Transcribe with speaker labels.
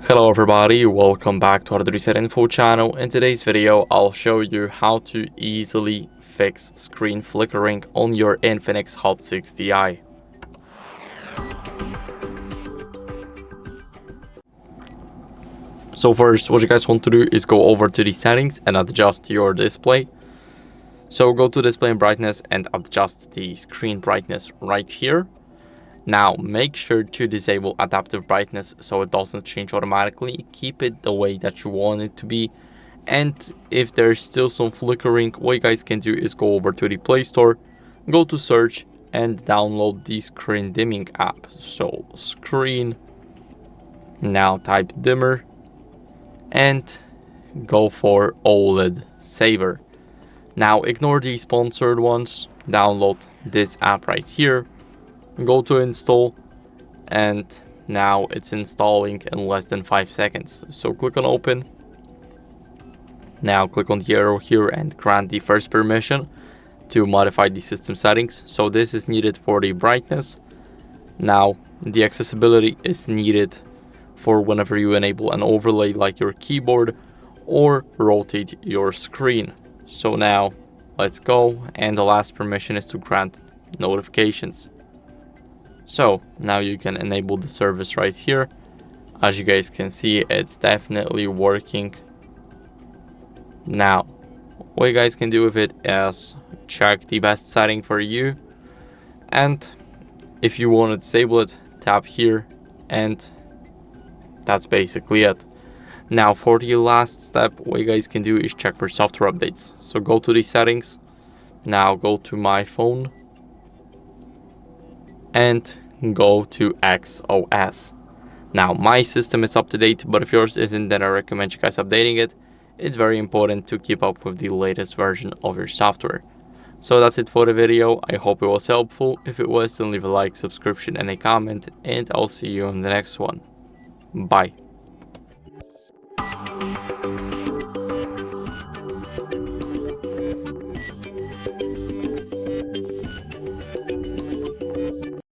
Speaker 1: Hello everybody, welcome back to HardReset.Info channel. In today's video, I'll show you how to easily fix screen flickering on your INFINIX Hot 60i. So first, what you guys want to do is go over to the settings and adjust your display. So go to display and brightness and adjust the screen brightness right here. Now make sure to disable adaptive brightness so it doesn't change automatically. Keep it the way that you want it to be. And if there's still some flickering, what you guys can do is go over to the Play Store, go to search and download the screen dimming app. So screen, now type dimmer and go for OLED Saver. Now ignore the sponsored ones, download this app right here. Go to install, and now it's installing in less than 5 seconds. So click on open. Now click on the arrow here and grant the first permission to modify the system settings. So this is needed for the brightness. Now the accessibility is needed for whenever you enable an overlay like your keyboard or rotate your screen. So now let's go, and the last permission is to grant notifications. So now you can enable the service right here. As you guys can see, it's definitely working. Now what you guys can do with it is check the best setting for you, and if you want to disable it, tap here, and that's basically it. Now for the last step, what you guys can do is check for software updates. So go to the settings, now go to my phone and go to XOS. Now my system is up to date, but if yours isn't, then I recommend you guys updating it. It's very important to keep up with the latest version of your software. So that's it for the video. I hope it was helpful. If it was, then leave a like, subscription and a comment, and I'll see you in the next one. Bye.